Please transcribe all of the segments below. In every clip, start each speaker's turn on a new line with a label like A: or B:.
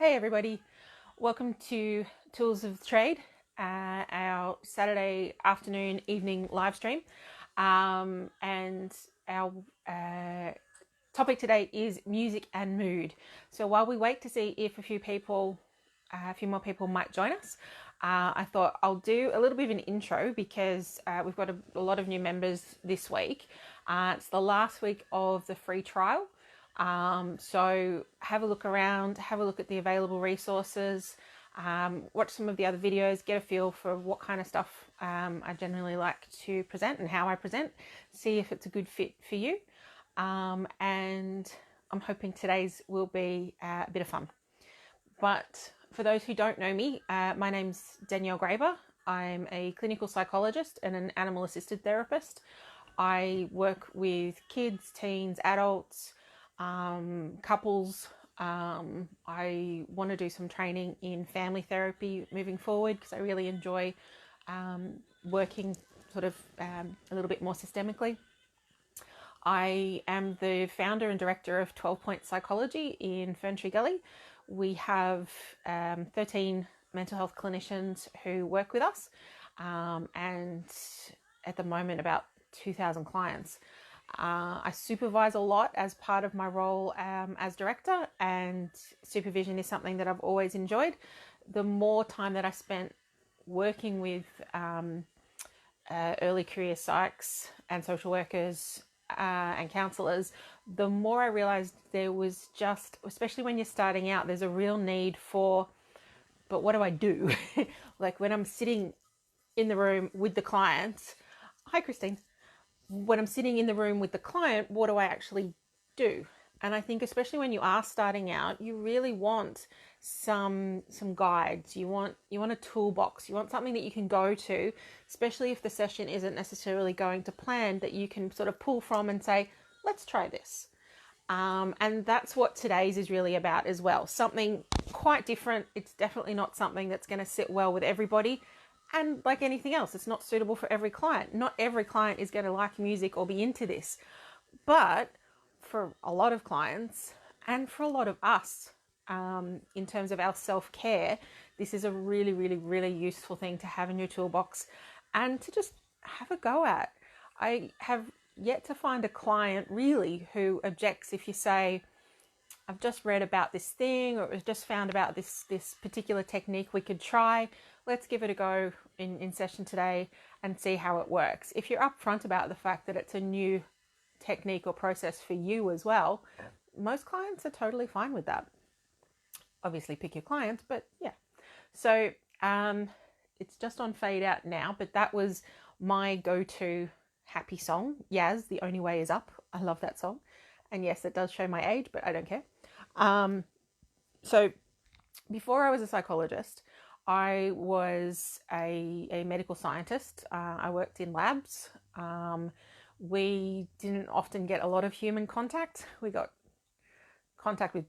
A: Hey everybody, welcome to Tools of the Trade, our Saturday afternoon, evening live stream. And our topic today is music and mood. So while we wait to see if a few more people might join us, I thought I'll do a little bit of an intro because we've got a lot of new members this week. It's the last week of the free trial. So have a look around, have a look at the available resources, watch some of the other videos, get a feel for what kind of stuff I generally like to present and how I present, see if it's a good fit for you. And I'm hoping today's will be a bit of fun. But for those who don't know me, my name's Danielle Graber. I'm a clinical psychologist and an animal assisted therapist. I work with kids, teens, adults, couples. I want to do some training in family therapy moving forward because I really enjoy working sort of a little bit more systemically. I am the founder and director of 12 Point Psychology in Ferntree Gully. We have 13 mental health clinicians who work with us, and at the moment about 2,000 clients. I supervise a lot as part of my role as director, and supervision is something that I've always enjoyed. The more time that I spent working with early career psychs and social workers and counsellors, the more I realised there was just, especially when you're starting out, there's a real need for, but what do I do? Like when I'm sitting in the room with the client, hi Christine, when I'm sitting in the room with the client, what do I actually do? And I think especially when you are starting out, you really want some guides. You want a toolbox. You want something that you can go to, especially if the session isn't necessarily going to plan, that you can sort of pull from and say, let's try this. And that's what today's is really about as well. Something quite different. It's definitely not something that's going to sit well with everybody. And like anything else, it's not suitable for every client. Not every client is going to like music or be into this. But for a lot of clients and for a lot of us, in terms of our self-care, this is a really, really, really useful thing to have in your toolbox and to just have a go at. I have yet to find a client really who objects if you say, I've just read about this thing, or it was just found about this particular technique we could try. Let's give it a go in session today and see how it works. If you're upfront about the fact that it's a new technique or process for you as well, most clients are totally fine with that. Obviously pick your clients, but yeah. So it's just on fade out now, but that was my go-to happy song. Yaz, The Only Way Is Up. I love that song. And yes, it does show my age, but I don't care. So before I was a psychologist, I was a medical scientist. I worked in labs. We didn't often get a lot of human contact. We got contact with,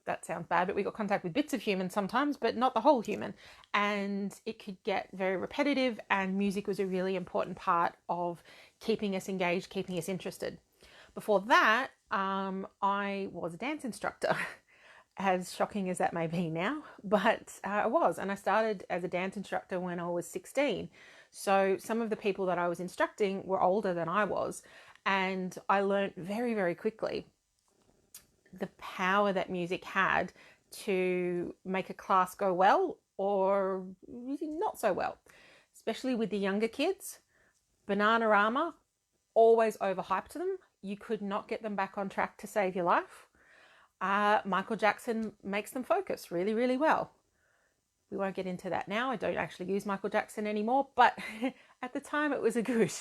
A: that sounds bad, but we got contact with bits of human sometimes, but not the whole human. And it could get very repetitive, and music was a really important part of keeping us engaged, keeping us interested. Before that, I was a dance instructor, as shocking as that may be now, but I was. And I started as a dance instructor when I was 16. So some of the people that I was instructing were older than I was. And I learned very, very quickly the power that music had to make a class go well or not so well, especially with the younger kids. Bananarama always overhyped them. You could not get them back on track to save your life. Michael Jackson makes them focus really, really well. We won't get into that now. I don't actually use Michael Jackson anymore, but at the time it was a good.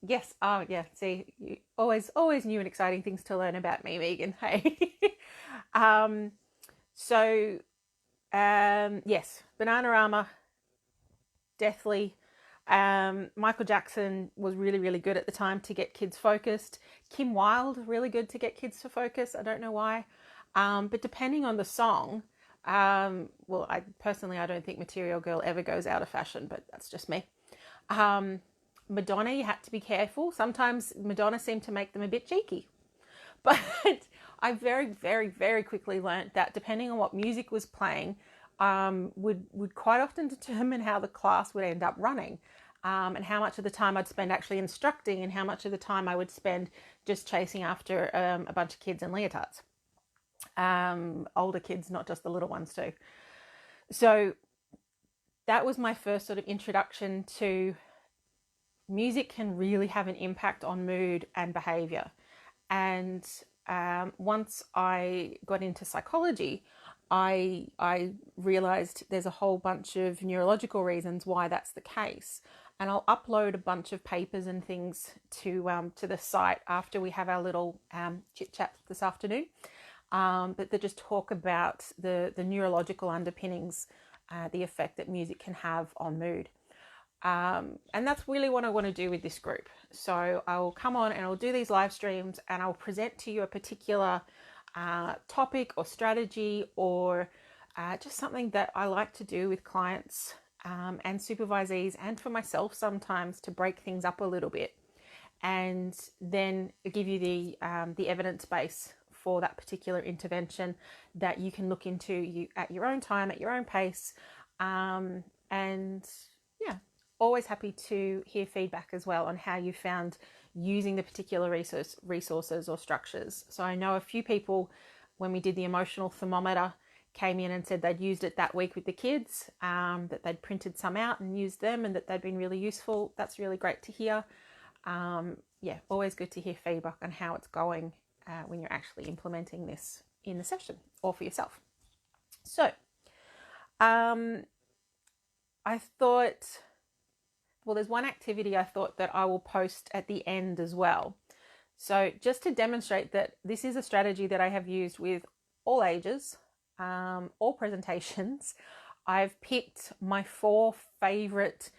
A: Yes, oh yeah, see, you always new and exciting things to learn about me, Megan. Hey. Yes, Bananarama, Deathly. Michael Jackson was really, really good at the time to get kids focused. Kim Wilde, really good to get kids to focus. I don't know why. But depending on the song, I don't think Material Girl ever goes out of fashion, but that's just me. Madonna, you had to be careful. Sometimes Madonna seemed to make them a bit cheeky. But I very, very, very quickly learnt that depending on what music was playing, would quite often determine how the class would end up running, and how much of the time I'd spend actually instructing and how much of the time I would spend just chasing after a bunch of kids in leotards. Older kids, not just the little ones too. So that was my first sort of introduction to music can really have an impact on mood and behavior. And once I got into psychology, I realized there's a whole bunch of neurological reasons why that's the case. And I'll upload a bunch of papers and things to the site after we have our little chit chat this afternoon. But they just talk about the neurological underpinnings, the effect that music can have on mood. And that's really what I want to do with this group. So I will come on and I'll do these live streams and I'll present to you a particular topic or strategy or just something that I like to do with clients and supervisees and for myself sometimes to break things up a little bit, and then give you the evidence base for that particular intervention that you can look into at your own time, at your own pace, and yeah. Always happy to hear feedback as well on how you found using the particular resources or structures. So I know a few people, when we did the emotional thermometer, came in and said they'd used it that week with the kids, that they'd printed some out and used them and that they'd been really useful. That's really great to hear. Yeah, always good to hear feedback on how it's going when you're actually implementing this in the session or for yourself. So I thought... Well, there's one activity I thought that I will post at the end as well. So just to demonstrate that this is a strategy that I have used with all ages, all presentations, I've picked my 4 favorite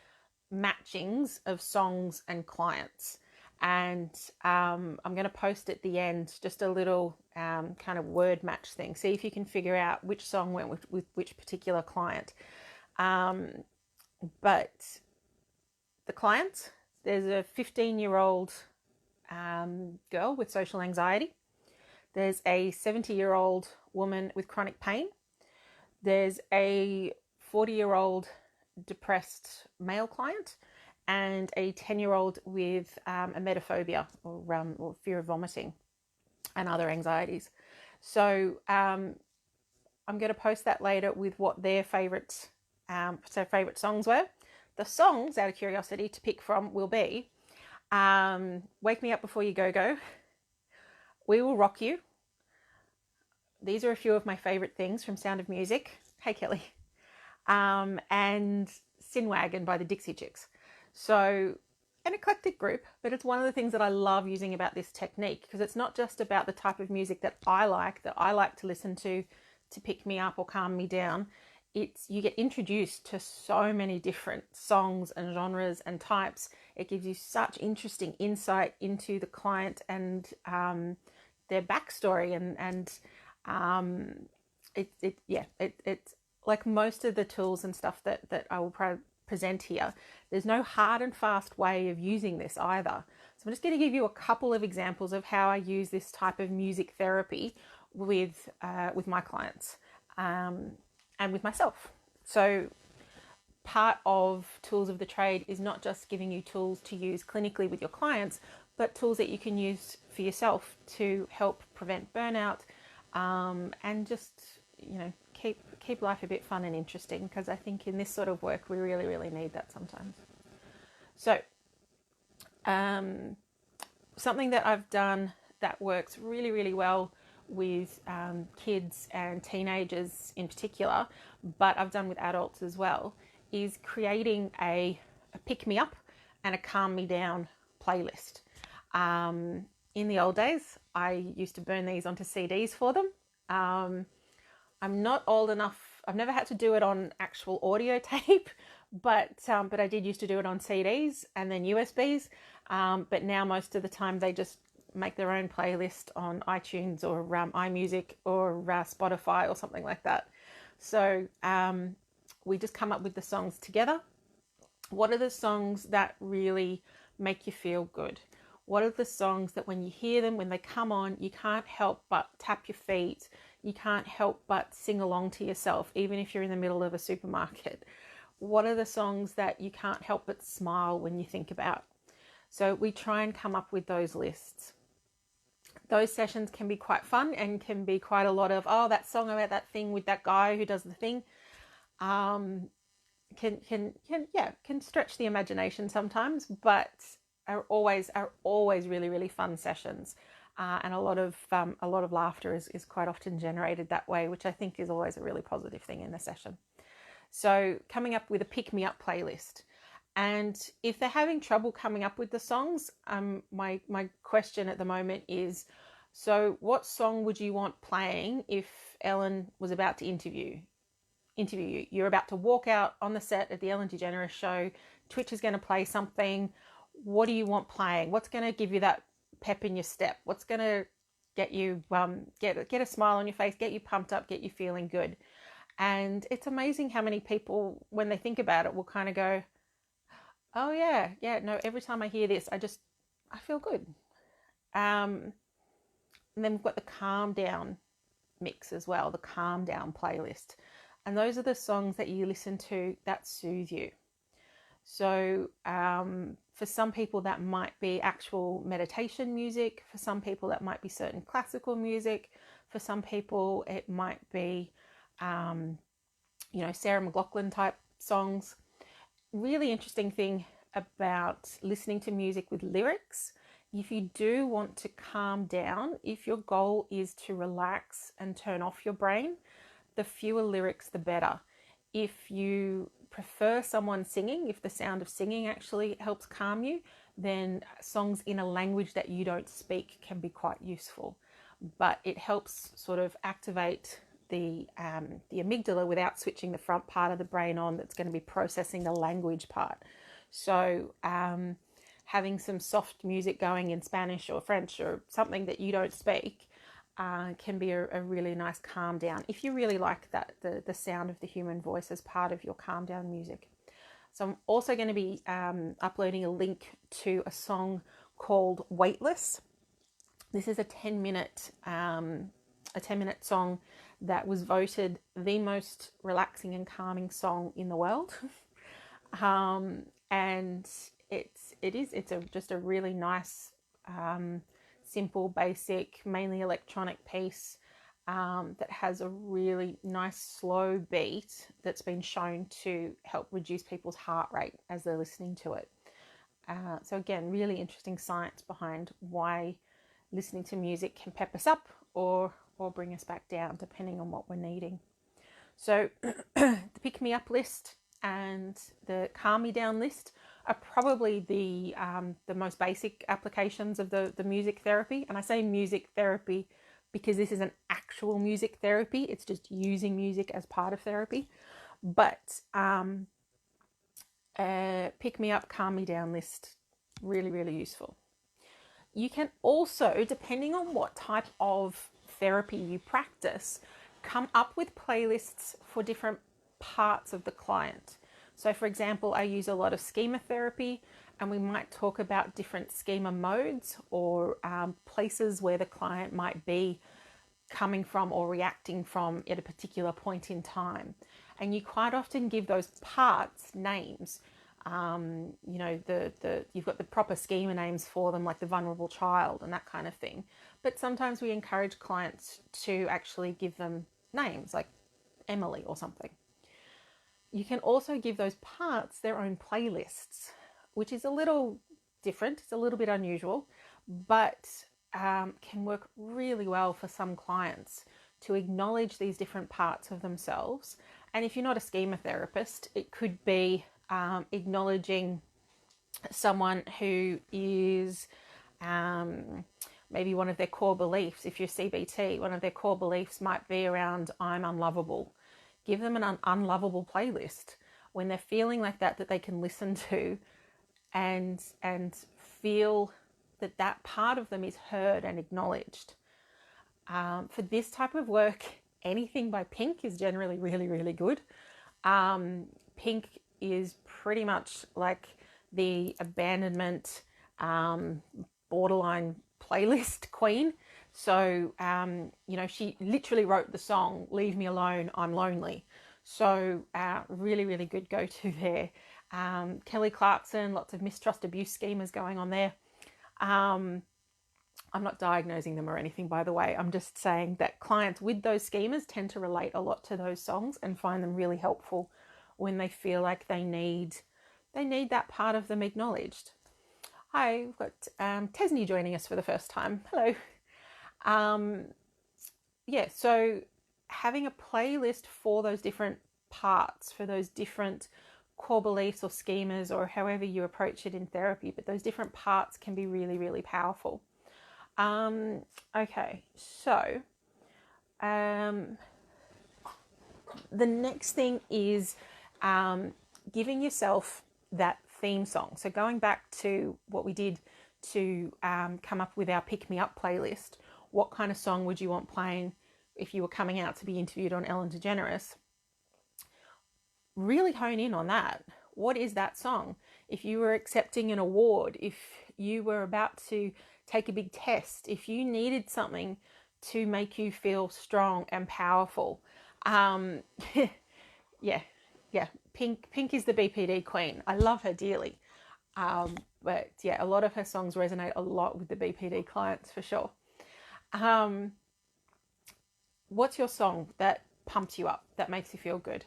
A: matchings of songs and clients. And I'm going to post at the end just a little kind of word match thing. See if you can figure out which song went with which particular client. But the clients, there's a 15-year-old girl with social anxiety. There's a 70-year-old woman with chronic pain. There's a 40-year-old depressed male client and a 10-year-old with emetophobia or fear of vomiting and other anxieties. So I'm going to post that later with what their favorite songs were. The songs, out of curiosity, to pick from will be Wake Me Up Before You Go Go, We Will Rock You. These are a few of my favourite things from Sound of Music. Hey, Kelly. And Sin Wagon by the Dixie Chicks. So an eclectic group, but it's one of the things that I love using about this technique, because it's not just about the type of music that I like to listen to pick me up or calm me down. You get introduced to so many different songs and genres and types. It gives you such interesting insight into the client and their backstory and it's like most of the tools and stuff that I will present here. There's no hard and fast way of using this either. So I'm just going to give you a couple of examples of how I use this type of music therapy with my clients. And with myself. So part of Tools of the Trade is not just giving you tools to use clinically with your clients, but tools that you can use for yourself to help prevent burnout, and just, keep life a bit fun and interesting, because I think in this sort of work we really, really need that sometimes. So something that I've done that works really, really well with kids and teenagers in particular, but I've done with adults as well, is creating a pick-me-up and a calm-me-down playlist. In the old days, I used to burn these onto CDs for them. I'm not old enough, I've never had to do it on actual audio tape, but I did used to do it on CDs and then USBs, but now most of the time they just make their own playlist on iTunes or iMusic or Spotify or something like that. So we just come up with the songs together. What are the songs that really make you feel good? What are the songs that when you hear them, when they come on, you can't help but tap your feet, you can't help but sing along to yourself, even if you're in the middle of a supermarket? What are the songs that you can't help but smile when you think about? So we try and come up with those lists. Those sessions can be quite fun and can be quite a lot of, oh, that song about that thing with that guy who does the thing. Can stretch the imagination sometimes, but are always really fun sessions, and a lot of laughter is quite often generated that way, which I think is always a really positive thing in the session. So coming up with a pick me up playlist, and if they're having trouble coming up with the songs, my question at the moment is, so what song would you want playing if Ellen was about to interview you? You're about to walk out on the set at the Ellen DeGeneres show. Twitch is going to play something. What do you want playing? What's going to give you that pep in your step? What's going to get you get a smile on your face, get you pumped up, get you feeling good? And it's amazing how many people, when they think about it, will kind of go, oh yeah, no, every time I hear this, I feel good. And then we've got the calm down mix as well, the calm down playlist. And those are the songs that you listen to that soothe you. So for some people that might be actual meditation music. For some people that might be certain classical music. For some people it might be, Sarah McLachlan type songs. Really interesting thing about listening to music with lyrics. If you do want to calm down, if your goal is to relax and turn off your brain, the fewer lyrics, the better. If you prefer someone singing, if the sound of singing actually helps calm you, then songs in a language that you don't speak can be quite useful. But it helps sort of activate the amygdala without switching the front part of the brain on that's going to be processing the language part. So having some soft music going in Spanish or French or something that you don't speak can be a really nice calm down, if you really like that, the sound of the human voice as part of your calm down music. So I'm also going to be uploading a link to a song called Weightless. This is a 10-minute song that was voted the most relaxing and calming song in the world. And it's just a really nice, simple, basic, mainly electronic piece that has a really nice slow beat that's been shown to help reduce people's heart rate as they're listening to it. So again, really interesting science behind why listening to music can pep us up or bring us back down, depending on what we're needing. So the pick me up list and the calm me down list are probably the most basic applications of the music therapy. And I say music therapy because this is an actual music therapy. It's just using music as part of therapy. But pick me up, calm me down list, really, really useful. You can also, depending on what type of therapy you practice, come up with playlists for different parts of the client. So for example, I use a lot of schema therapy, and we might talk about different schema modes or places where the client might be coming from or reacting from at a particular point in time. And you quite often give those parts names. You've got the proper schema names for them, like the vulnerable child and that kind of thing. But sometimes we encourage clients to actually give them names, like Emily or something. You can also give those parts their own playlists, which is a little different. It's a little bit unusual, but can work really well for some clients to acknowledge these different parts of themselves. And if you're not a schema therapist, it could be acknowledging someone who is maybe one of their core beliefs. If you're CBT, one of their core beliefs might be around I'm unlovable. Give them an unlovable playlist when they're feeling like that they can listen to and feel that part of them is heard and acknowledged. For this type of work, anything by Pink is generally really, really good. Pink is pretty much like the abandonment, borderline playlist queen. So, she literally wrote the song, Leave Me Alone, I'm Lonely. So really, really good go-to there. Kelly Clarkson, lots of mistrust abuse schemas going on there. I'm not diagnosing them or anything, by the way. I'm just saying that clients with those schemas tend to relate a lot to those songs and find them really helpful when they feel like they need that part of them acknowledged. Hi, we've got Tesney joining us for the first time. Hello. So having a playlist for those different parts, for those different core beliefs or schemas, or however you approach it in therapy, but those different parts can be really, really powerful. Okay, so the next thing is giving yourself that theme song. So going back to what we did to come up with our Pick Me Up playlist, what kind of song would you want playing if you were coming out to be interviewed on Ellen DeGeneres? Really hone in on that. What is that song? If you were accepting an award, if you were about to take a big test, if you needed something to make you feel strong and powerful, yeah, Pink is the BPD queen. I love her dearly. But yeah, a lot of her songs resonate a lot with the BPD clients for sure. What's your song that pumps you up, that makes you feel good?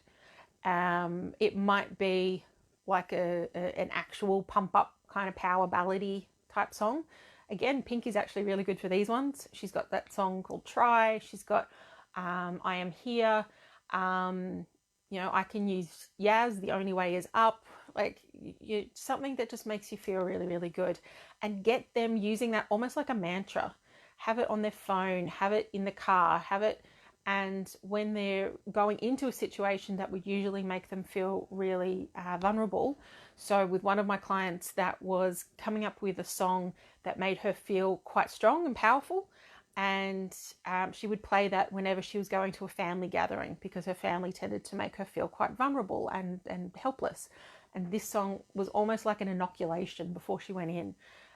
A: It might be like an actual pump up kind of power ballady type song. Again, Pink is actually really good for these ones. She's got that song called Try. She's got I Am Here. I can use Yaz, The Only Way Is Up. Like something that just makes you feel really, really good, and get them using that almost like a mantra. Have it on their phone, have it in the car, have it. And when they're going into a situation that would usually make them feel really vulnerable. So with one of my clients that was coming up with a song that made her feel quite strong and powerful. And she would play that whenever she was going to a family gathering, because her family tended to make her feel quite vulnerable and helpless. And this song was almost like an inoculation before she went in.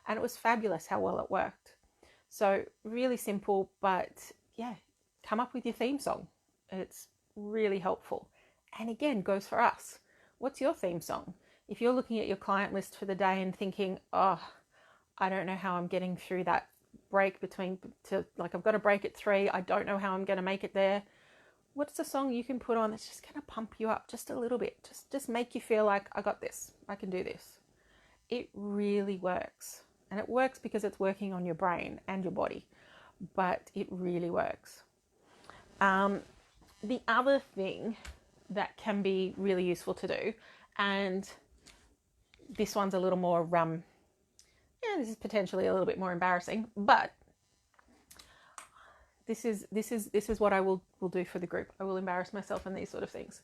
A: And it was fabulous how well it worked. So really simple, but yeah, come up with your theme song. It's really helpful. And again, goes for us. What's your theme song? If you're looking at your client list for the day and thinking, oh, I don't know how I'm getting through that break I've got a break at 3. I don't know how I'm going to make it there. What's the song you can put on that's just going to pump you up just a little bit? Just make you feel like, I got this. I can do this. It really works. And it works because it's working on your brain and your body. But it really works. The other thing that can be really useful to do, and this one's a little more, this is potentially a little bit more embarrassing, but this is what I will do for the group. I will embarrass myself in these sort of things.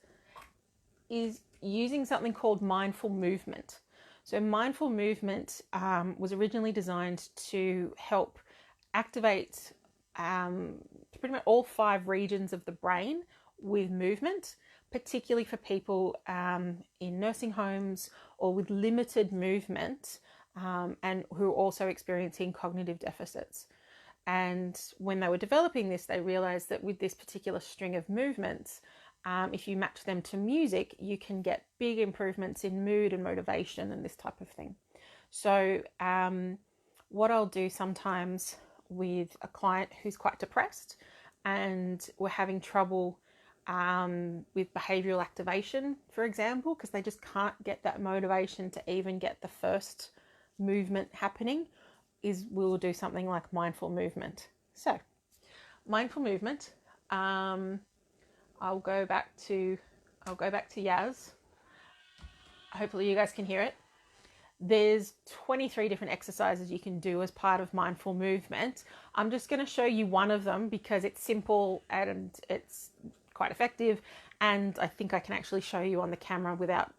A: Is using something called mindful movement. So mindful movement was originally designed to help activate pretty much all 5 regions of the brain with movement, particularly for people in nursing homes or with limited movement and who are also experiencing cognitive deficits. And when they were developing this, they realized that with this particular string of movements, if you match them to music, you can get big improvements in mood and motivation and this type of thing. So what I'll do sometimes with a client who's quite depressed and we're having trouble with behavioral activation, for example, because they just can't get that motivation to even get the first movement happening, is we'll do something like mindful movement. So mindful movement, I'll go back to Yaz. Hopefully you guys can hear it. There's 23 different exercises you can do as part of mindful movement. I'm just going to show you one of them because it's simple and it's quite effective, and I think I can actually show you on the camera without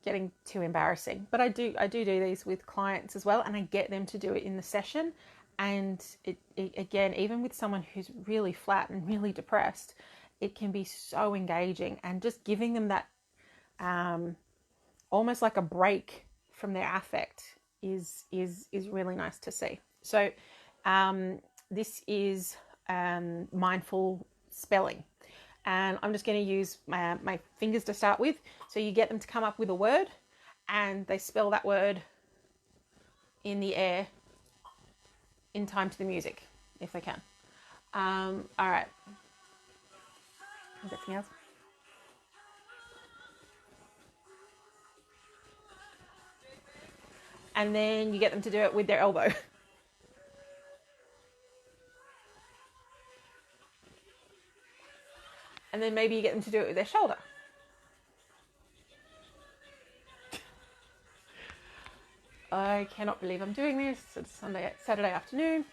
A: getting too embarrassing. But I do these with clients as well, and I get them to do it in the session. And it again, even with someone who's really flat and really depressed, it can be so engaging, and just giving them that almost like a break from their affect is really nice to see. So this is mindful spelling, and I'm just going to use my fingers to start with. So you get them to come up with a word, and they spell that word in the air in time to the music, if they can. All right. Anything else? And then you get them to do it with their elbow. And then maybe you get them to do it with their shoulder. I cannot believe I'm doing this. It's Saturday afternoon.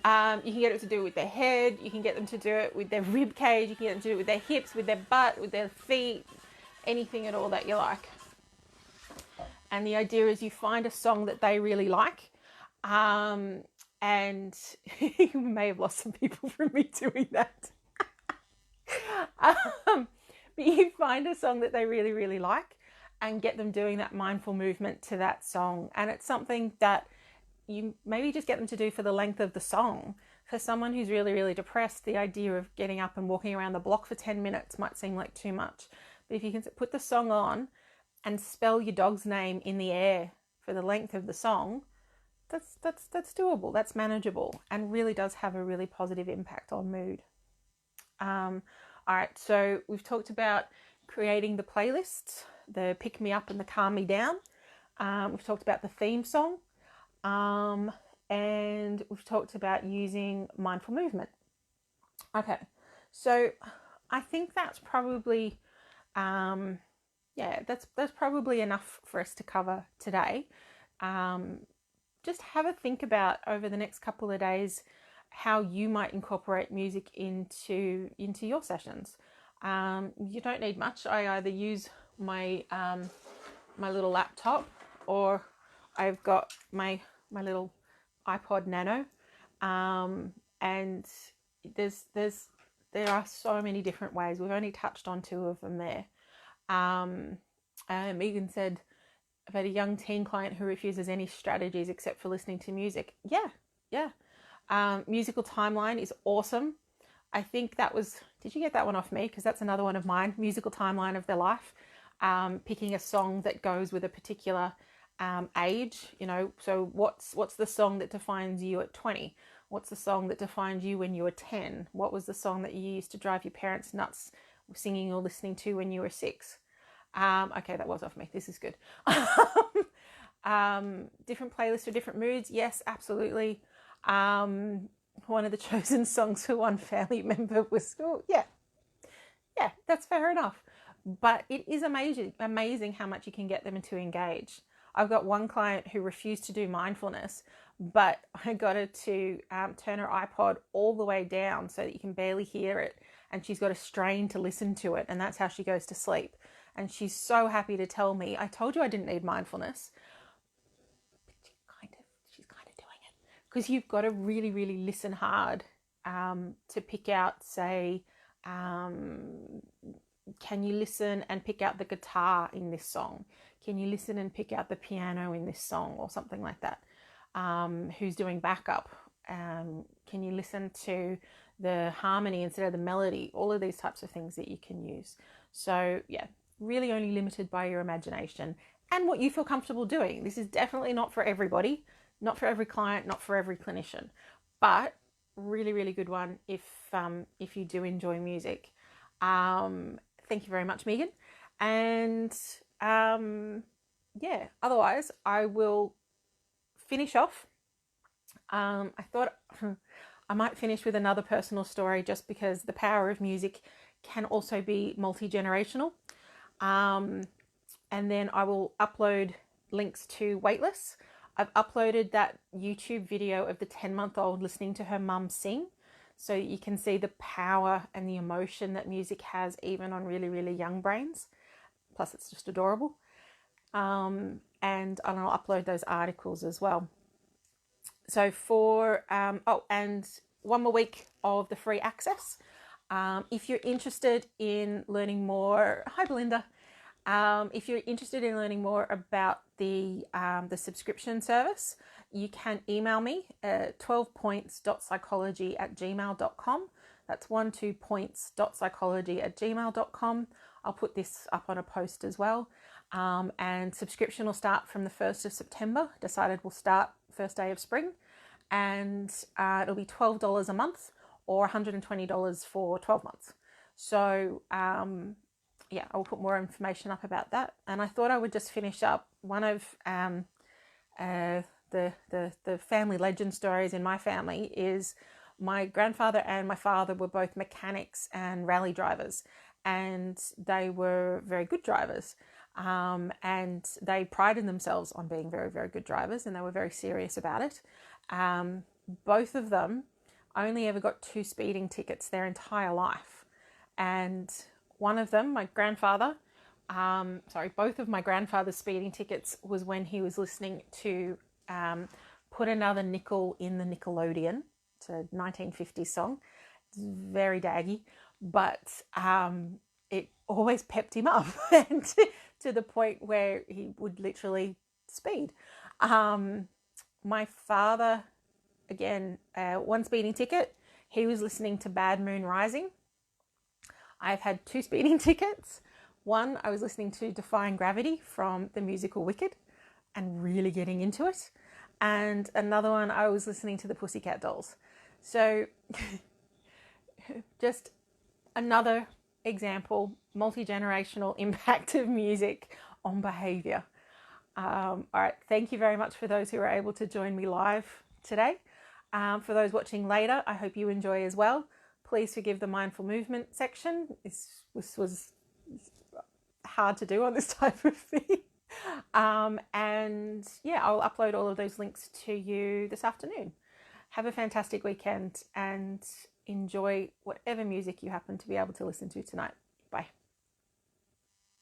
A: You can get it to do it with their head. You can get them to do it with their rib cage. You can get them to do it with their hips, with their butt, with their feet, anything at all that you like. And the idea is you find a song that they really like. And you may have lost some people from me doing that. But you find a song that they really, really like and get them doing that mindful movement to that song. And it's something that you maybe just get them to do for the length of the song. For someone who's really, really depressed, the idea of getting up and walking around the block for 10 minutes might seem like too much. But if you can put the song on and spell your dog's name in the air for the length of the song, that's doable, that's manageable, and really does have a really positive impact on mood. All right, so we've talked about creating the playlists, the pick me up and the calm me down. We've talked about the theme song, and we've talked about using mindful movement. Okay, so I think that's probably, that's probably enough for us to cover today. Just have a think about over the next couple of days how you might incorporate music into your sessions. You don't need much. I either use my my little laptop, or I've got my little iPod Nano, and there are so many different ways. We've only touched on 2 of them there. Megan said about a young teen client who refuses any strategies except for listening to music. Yeah. Musical timeline is awesome. I think that was, did you get that one off me? Because that's another one of mine. Musical timeline of their life. Picking a song that goes with a particular age, so what's the song that defines you at 20? What's the song that defined you when you were 10? What was the song that you used to drive your parents nuts singing or listening to when you were 6? Okay, that was off me. This is good. Different playlists for different moods. Yes, absolutely. One of the chosen songs for one family member was, yeah, that's fair enough. But it is amazing how much you can get them to engage. I've got one client who refused to do mindfulness, but I got her to turn her iPod all the way down so that you can barely hear it. And she's got a strain to listen to it. And that's how she goes to sleep. And she's so happy to tell me, I told you I didn't need mindfulness. But she's kind of doing it. Because you've got to really, really listen hard to pick out, say, can you listen and pick out the guitar in this song? Can you listen and pick out the piano in this song, or something like that? Who's doing backup? Can you listen to the harmony instead of the melody? All of these types of things that you can use. So yeah, really only limited by your imagination and what you feel comfortable doing. This is definitely not for everybody, not for every client, not for every clinician, but really, really good one if you do enjoy music. Thank you very much, Megan. And otherwise I will finish off. I thought I might finish with another personal story, just because the power of music can also be multi-generational. And then I will upload links to Weightless. I've uploaded that YouTube video of the 10-month-old listening to her mum sing, so you can see the power and the emotion that music has even on really, really young brains. Plus it's just adorable. And I'll upload those articles as well. So for, and one more week of the free access. If you're interested in learning more, hi Belinda, If you're interested in learning more about the subscription service, you can email me at 12points.psychology@gmail.com. That's 12points.psychology@gmail.com. I'll put this up on a post as well. And subscription will start from the 1st of September. Decided we'll start first day of spring. And it'll be $12 a month or $120 for 12 months. So yeah, I'll put more information up about that. And I thought I would just finish up one of the family legend stories in my family is my grandfather and my father were both mechanics and rally drivers, and they were very good drivers. And they prided themselves on being very, very good drivers, and they were very serious about it. Both of them only ever got 2 speeding tickets their entire life. And one of them, my grandfather, both of my grandfather's speeding tickets was when he was listening to Put Another Nickel in the Nickelodeon. It's a 1950s song. It's very daggy, but it always pepped him up and to the point where he would literally speed. My father, again, 1 speeding ticket. He was listening to Bad Moon Rising. I've had 2 speeding tickets. One, I was listening to Defying Gravity from the musical Wicked and really getting into it. And another one, I was listening to the Pussycat Dolls. So just another example, multi-generational impact of music on behaviour. All right, thank you very much for those who were able to join me live today. For those watching later, I hope you enjoy as well. Please forgive the mindful movement section. This was hard to do on this type of thing. And yeah, I'll upload all of those links to you this afternoon. Have a fantastic weekend and enjoy whatever music you happen to be able to listen to tonight. Bye.